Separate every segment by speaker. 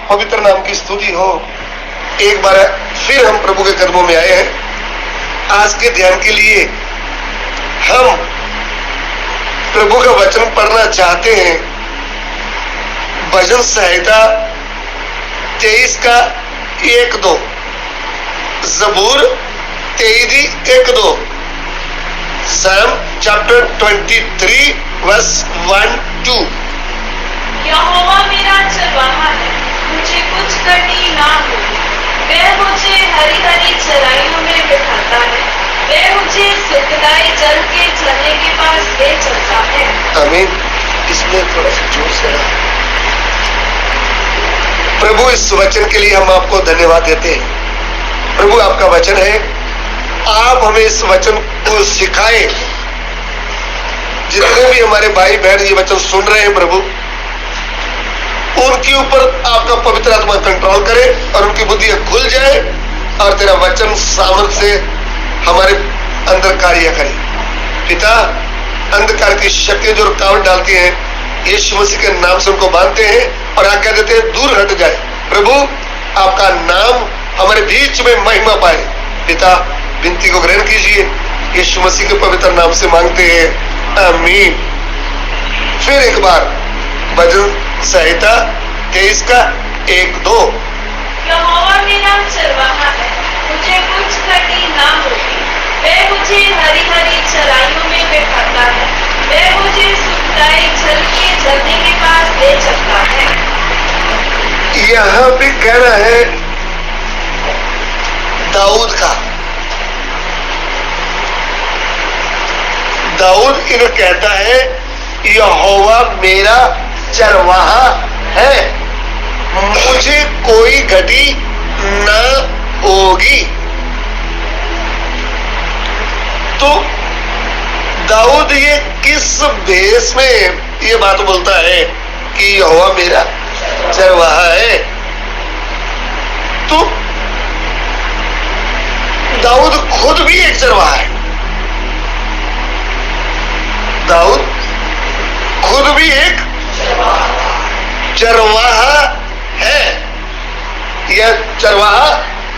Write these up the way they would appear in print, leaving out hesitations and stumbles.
Speaker 1: पवित्र नाम की स्तुति हो। एक बार फिर हम प्रभु के कदमों में आए हैं। आज के ध्यान के लिए हम प्रभु का वचन पढ़ना चाहते हैं। भजन संहिता 23 का 1-2, जबूर 23:1-2, Psalm chapter 23 verse 1-2।
Speaker 2: यहोवा मेरा चरवाहा है, मुझे कुछ घटी ना होगी। वह मुझे हरी हरी चराइयों में बिठाता है, वह मुझे सुखदायी जल के झरने के पास ले चलता है।
Speaker 1: आमीन। इसमें थोड़ा सा जोर से प्रभु, इस वचन के लिए हम आपको धन्यवाद देते हैं। प्रभु, आपका वचन है, आप हमें इस वचन को सिखाए। जितने भी हमारे भाई बहन ये वचन सुन रहे हैं प्रभु, उनके ऊपर आपका पवित्र आत्मा कंट्रोल करे और उनकी बुद्धि खुल जाए और तेरा वचन सामर्थ्य से हमारे अंदर कार्य करे। पिता, अंधकार की शक्तियां जो रुकावट डालती हैं, यीशु मसीह के नाम से उनको बांधते हैं और आज्ञा देते हैं दूर हट जाए। प्रभु, आपका नाम हमारे बीच में महिमा पाए। पिता, विनती को ग्रहण कीजिए, यीशु मसीह के पवित्र नाम से मांगते हैं, आमीन। फिर एक बार भजन संहिता 23 का 1-2।
Speaker 2: यहोवा मेरा चरवाहा है, मुझे कुछ घटी ना होगी। वह मुझे हरी हरी चराइयों में बिठाता है, वह मुझे सुखदायी जल के झरने के पास ले चलता है।
Speaker 1: यहाँ पे कहना है दाऊद का। दाऊद इन्हें कहता है, यहोवा मेरा चरवाहा है, मुझे कोई घटी ना होगी। तो दाऊद ये किस भेष में ये बात बोलता है कि यहोवा मेरा चरवाहा है? तो दाऊद खुद भी एक चरवाहा है। दाऊद खुद भी एक चरवाहा है, यह चरवाहा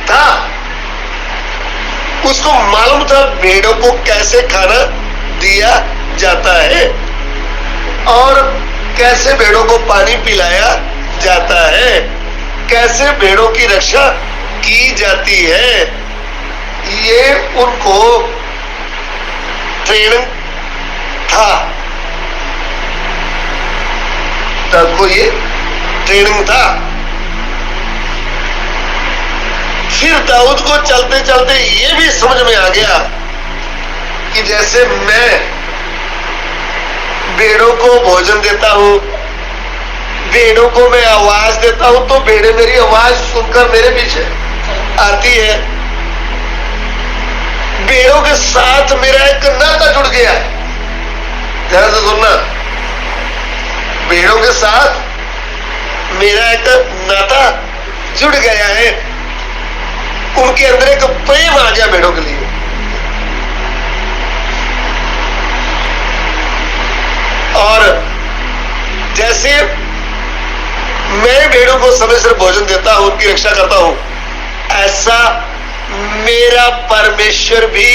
Speaker 1: था। उसको मालूम था भेड़ों को कैसे खाना दिया जाता है और कैसे भेड़ों को पानी पिलाया जाता है, कैसे भेड़ों की रक्षा की जाती है। ये उनको ट्रेनिंग था, तब को ये ट्रेनिंग था। फिर दाऊद को चलते चलते ये भी समझ में आ गया कि जैसे मैं भेड़ों को भोजन देता हूं, भेड़ों को मैं आवाज देता हूं, तो भेड़ें मेरी आवाज सुनकर मेरे पीछे आती है। भेड़ों के साथ मेरा एक नाता जुड़ गया है। ध्यान से सुनना, भेड़ों के साथ मेरा एक नाता जुड़ गया है। उनके अंदर एक प्रेम आ गया भेड़ों के लिए। और जैसे मैं भेड़ों को समय से भोजन देता हूं, उनकी रक्षा करता हूं, ऐसा मेरा परमेश्वर भी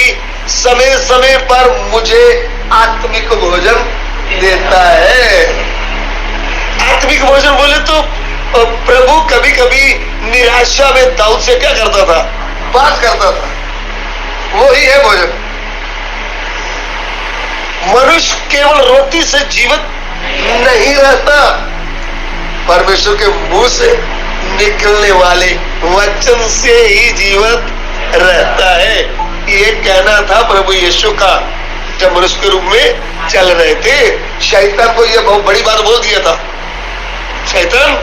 Speaker 1: समय समय पर मुझे आत्मिक भोजन देता है। आत्मिक भोजन बोले तो प्रभु कभी कभी निराशा में दाऊद से क्या करता था? बात करता था। वो ही है भोजन। मनुष्य केवल रोटी से जीवित नहीं रहता, परमेश्वर के मुंह से निकलने वाले वचन से ही जीवित रहता है। ये कहना था प्रभु यीशु का जब मनुष्य के रूप में चल रहे थे। शैतान को यह बहुत बड़ी बात बोल दिया था, शैतान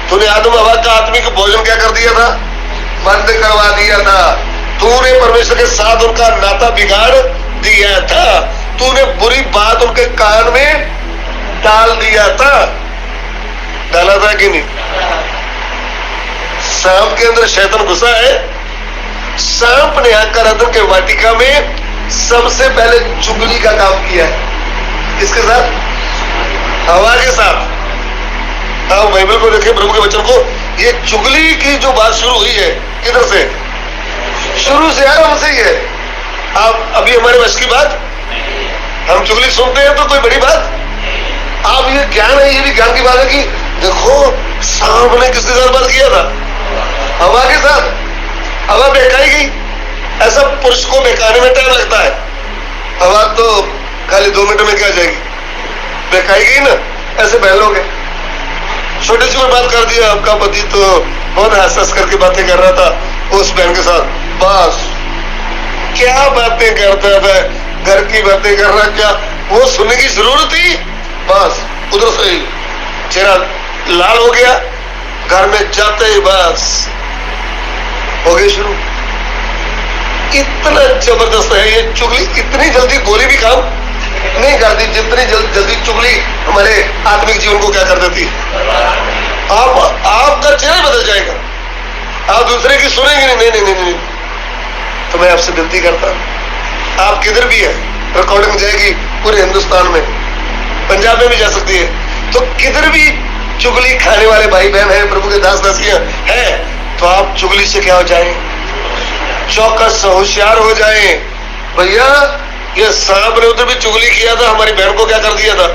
Speaker 1: तूने आदम हवा का आत्मिक भोजन क्या कर दिया था? बंद करवा दिया था। तूने परमेश्वर के साथ उनका नाता बिगाड़ दिया था। तूने बुरी बात उनके कान में डाल दिया था। डाला था कि नहीं? सांप के अंदर शैतान घुसा है। सांप ने आकर अदन के वाटिका में सबसे पहले चुगली का काम किया है। किसके साथ? हवा के साथ। आप बाइबल को देखें, प्रभु के वचन को। ये चुगली की जो बात शुरू हुई है, किधर से शुरू से आरंभ से ही है। आप अभी हमारे वश की बात, हम चुगली सुनते हैं तो कोई बड़ी बात। आप ये ज्ञान है, ये भी ज्ञान की बात है कि देखो सांप ने किसके साथ बात किया था, हवा के साथ। हवा बहकाई गई। ऐसा पुरुष को बहकाने में टाइम लगता है। हवा तो खाली 2 मिनट में क्या जाएगी, बहकाई गई ना, ऐसे बहन लोग हैं। छोटी सी में बात कर दिया, आपका पति तो बहुत हंस करके बातें कर रहा था उस बहन के साथ, बस क्या बातें करता था, घर की बातें कर रहा, क्या वो सुनने की जरूरत थी। बस उधर से ही चेहरा लाल हो गया, घर में जाते ही बस हो गई शुरू। इतना जबरदस्त है ये चुगली, इतनी जल्दी गोली भी काम नहीं करती जितनी जल्दी चुगली हमारे आत्मिक जीवन को क्या कर देती। आपका चेहरा बदल जाएगा, आप दूसरे की सुनेंगे नहीं। नहीं नहीं नहीं, तो मैं आपसे विनती करता हूं, आप किधर भी है, रिकॉर्डिंग जाएगी पूरे हिंदुस्तान में, पंजाब में भी जा सकती है, तो किधर भी चुगली खाने वाले भाई बहन है, प्रभु के दास दासियां हैं, तो आप चुगली से क्या हो जाए, चौकस होशियार हो जाए। भैया ये सांप ने उधर भी चुगली किया था, हमारी बहन को क्या कर दिया था,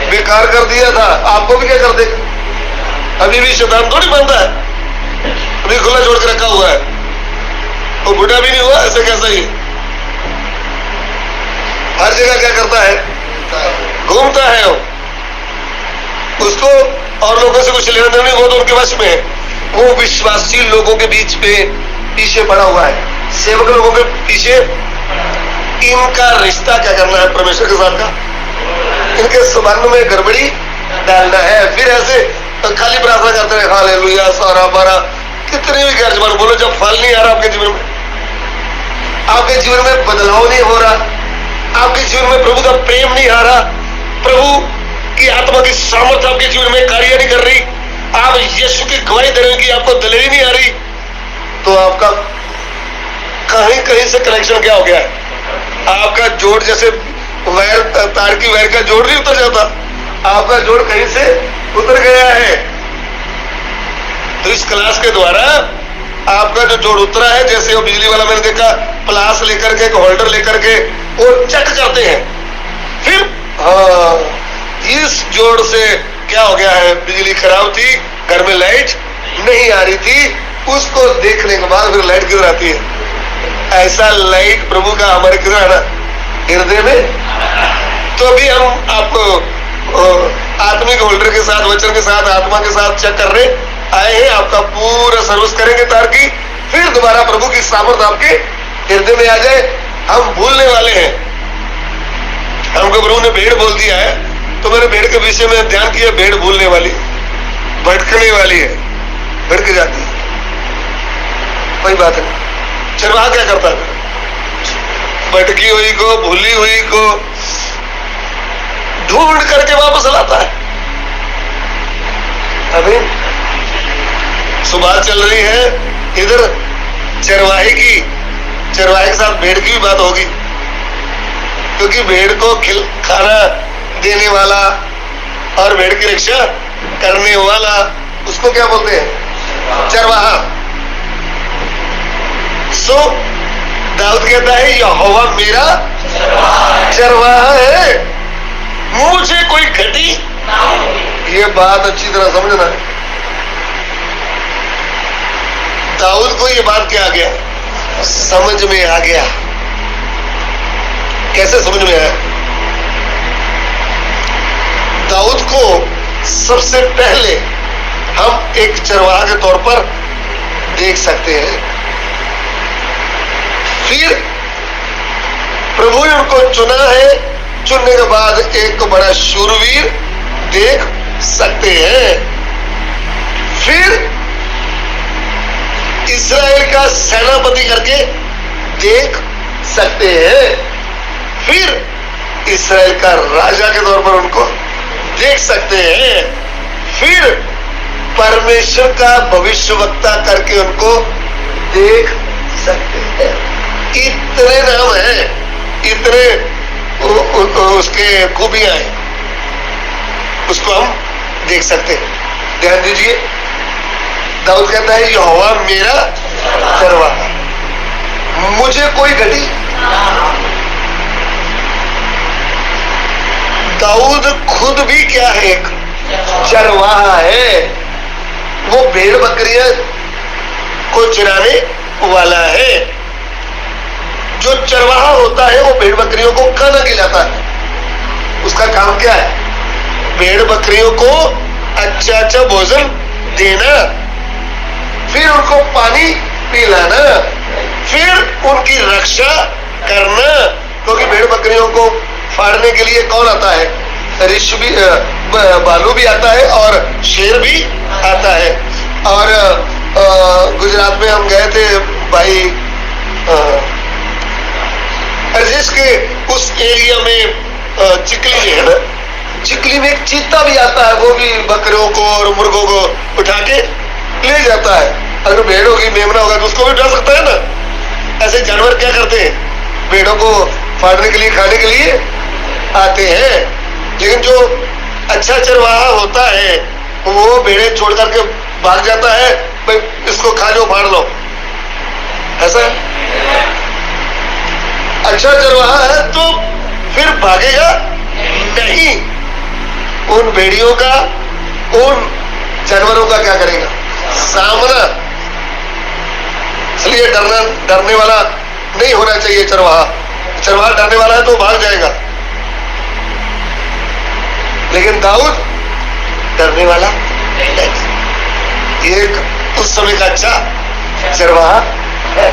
Speaker 1: बेकार कर दिया था, आपको भी क्या कर देगा। अभी भी शैतान थोड़ी बनता है, अभी खुला छोड़ के रखा हुआ है, वो बुढ़ा भी नहीं हुआ, ऐसे कैसा ही हर जगह क्या करता है, घूमता है वो। उसको और लोगों से कुछ लेना देना नहीं, वो तो उनके वश में है। वो विश्वासी लोगों के बीच में पीछे पड़ा हुआ है, सेवक लोगों के पीछे। इनका रिश्ता क्या करना है परमेश्वर के साथ का, इनके संबंध में गड़बड़ी डालना है। फिर ऐसे खाली प्रार्थना करते रहे, हालेलुया सारा बारा, कितनी भी गैर जबान बोलो, जब फल नहीं आ रहा आपके जीवन में, आपके जीवन में बदलाव नहीं हो रहा, आपके जीवन में प्रभु का प्रेम नहीं आ रहा, प्रभु की आत्मा की सामर्थ्य आपके जीवन में कार्य नहीं कर रही, आप यीशु की गवाही दे रहे हो कि आपको दलेरी नहीं आ रही, तो आपका कहीं कहीं से कनेक्शन क्या हो गया है। आपका जोड़ जैसे वायर, तार की वायर का जोड़ नहीं उतर जाता, आपका जोड़ कहीं से उतर गया है। तो इस क्लास के द्वारा आपका जो जोड़ उतरा है, जैसे वो बिजली वाला मैंने देखा प्लास लेकर के, एक होल्डर लेकर के वो चेक करते हैं, फिर हाँ इस जोड़ से क्या हो गया है, बिजली खराब थी, घर में लाइट नहीं आ रही थी, उसको देखने के बाद फिर लाइट किधर आती है। ऐसा लाइट प्रभु का हमारे किधर आना, हृदय में। तो अभी हम आपको आत्मिक होल्डर के साथ, वचन के साथ, आत्मा के साथ चेक कर रहे आए हैं, आपका पूरा सर्विस करेंगे तार की, फिर दोबारा प्रभु की सामर्थ आपके हृदय में आ जाए। हम भूलने वाले हैं, हमको प्रभु ने भेड़ बोल दिया है, तो मैंने भेड़ के विषय में ध्यान किया, भेड़ भूलने वाली, भटकने वाली है, भटक जाती है, कोई बात नहीं। चरवाहा क्या करता है, भटकी हुई को, भूली हुई को ढूंढ करके वापस लाता है। अभी सुबह चल रही है इधर चरवाहे के साथ भेड़ की भी बात होगी, क्योंकि भेड़ को खाना देने वाला और भेड़ की रक्षा करने वाला, उसको क्या बोलते हैं, चरवाहा। सो दाऊद कहता है यहोवा मेरा चरवाहा है, मुझे कोई घटी। ये बात अच्छी तरह समझना है। दाऊद को ये बात क्या आ गया, समझ में आ गया। कैसे समझ में आया, दाऊद को सबसे पहले हम एक चरवाहा के तौर पर देख सकते हैं, फिर प्रभु ने उनको चुना है, चुनने के बाद एक बड़ा शूरवीर देख सकते हैं, फिर इस्राएल का सेनापति करके देख सकते हैं, फिर इस्राएल का राजा के तौर पर उनको देख सकते हैं, फिर परमेश्वर का भविष्यवक्ता करके उनको देख सकते हैं। इतने नाम हैं, इतने उसके खूबियां हैं, उसको हम देख सकते हैं। ध्यान दीजिए, दाऊद कहता है यहोवा मेरा चरवाहा, मुझे कोई घटी। दाऊद खुद भी क्या है? एक चरवाहा है। वो भेड़ बकरियां को चराने वाला है। जो चरवाहा होता है वो भेड़ बकरियों को खाना खिलाता है। उसका काम क्या है? भेड़ बकरियों को अच्छा अच्छा भोजन देना, फिर उनको पानी पिलाना, फिर उनकी रक्षा करना। क्योंकि भेड़ बकरियों को फाड़ने के लिए कौन आता है? ऋषि भी, भालू भी आता है और शेर भी आता है। और गुजरात में हम गए थे भाई, जिसके उस एरिया में चिकली है ना, चिकली में एक चीता भी आता है। वो भी बकरियों को और मुर्गों को उठा के ले जाता है। अगर भेड़ होगी, मेमना होगा तो उसको भी उठा सकता है ना। ऐसे जानवर क्या करते हैं? भेड़ों को फाड़ने के लिए, खाने के लिए आते हैं। लेकिन जो अच्छा चरवाहा होता है वो भेड़े छोड़ करके भाग जाता है, भाई इसको खा लो, फाड़ लो। ऐसा है? अच्छा चरवाहा है तो फिर भागेगा नहीं। उन भेड़ियों का, उन जानवरों का क्या करेगा? सामना। इसलिए डरने वाला नहीं होना चाहिए चरवाहा। चरवाहा डरने वाला है तो भाग जाएगा, लेकिन दाऊद डरने वाला नहीं। ये उस समय का अच्छा चरवाहा है।